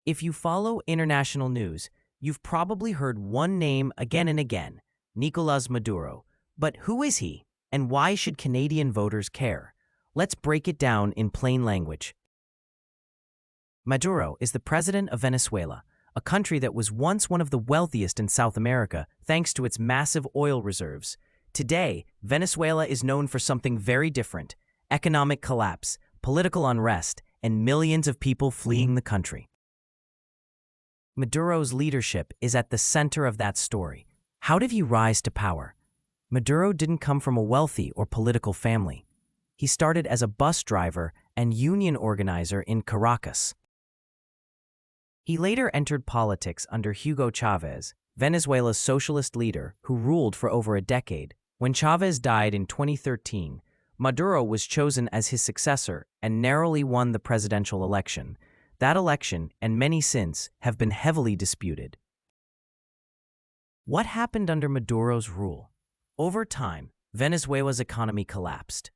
If you follow international news, you've probably heard one name again and again, Nicolas Maduro. But who is he, and why should Canadian voters care? Let's break it down in plain language. Maduro is the president of Venezuela, a country that was once one of the wealthiest in South America thanks to its massive oil reserves. Today, Venezuela is known for something very different: economic collapse, political unrest, and millions of people fleeing the country. Maduro's leadership is at the center of that story. How did he rise to power? Maduro didn't come from a wealthy or political family. He started as a bus driver and union organizer in Caracas. He later entered politics under Hugo Chavez, Venezuela's socialist leader who ruled for over a decade. When Chavez died in 2013, Maduro was chosen as his successor and narrowly won the presidential election. That election, and many since, have been heavily disputed. What happened under Maduro's rule? Over time, Venezuela's economy collapsed.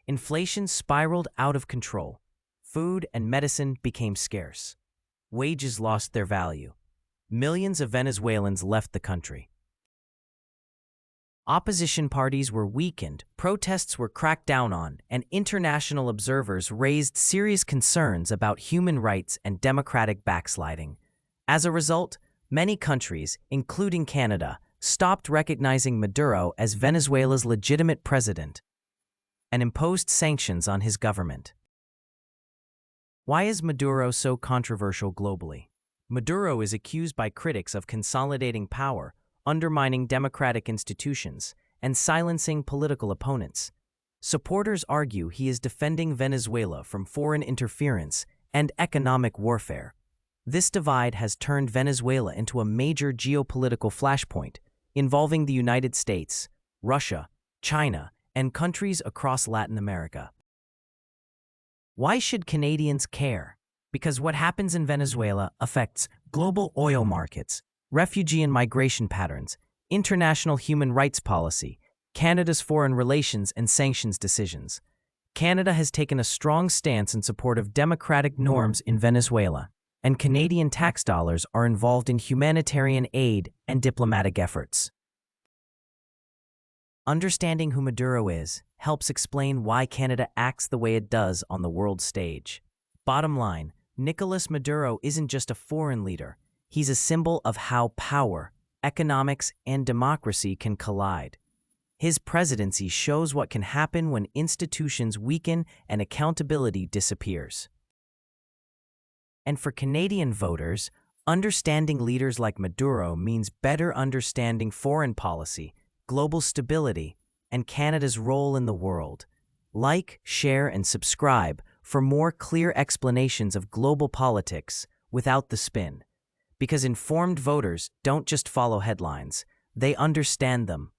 Inflation spiraled out of control. Food and medicine became scarce. Wages lost their value. Millions of Venezuelans left the country. Opposition parties were weakened, protests were cracked down on, and international observers raised serious concerns about human rights and democratic backsliding. As a result, many countries, including Canada, stopped recognizing Maduro as Venezuela's legitimate president and imposed sanctions on his government. Why is Maduro so controversial globally? Maduro is accused by critics of consolidating power, undermining democratic institutions, and silencing political opponents. Supporters argue he is defending Venezuela from foreign interference and economic warfare. This divide has turned Venezuela into a major geopolitical flashpoint, involving the United States, Russia, China, and countries across Latin America. Why should Canadians care? Because what happens in Venezuela affects global oil markets, refugee and migration patterns, international human rights policy, Canada's foreign relations and sanctions decisions. Canada has taken a strong stance in support of democratic norms in Venezuela, and Canadian tax dollars are involved in humanitarian aid and diplomatic efforts. Understanding who Maduro is helps explain why Canada acts the way it does on the world stage. Bottom line, Nicolas Maduro isn't just a foreign leader. He's a symbol of how power, economics, and democracy can collide. His presidency shows what can happen when institutions weaken and accountability disappears. And for Canadian voters, understanding leaders like Maduro means better understanding foreign policy, global stability, and Canada's role in the world. Like, share, and subscribe for more clear explanations of global politics without the spin. Because informed voters don't just follow headlines, they understand them.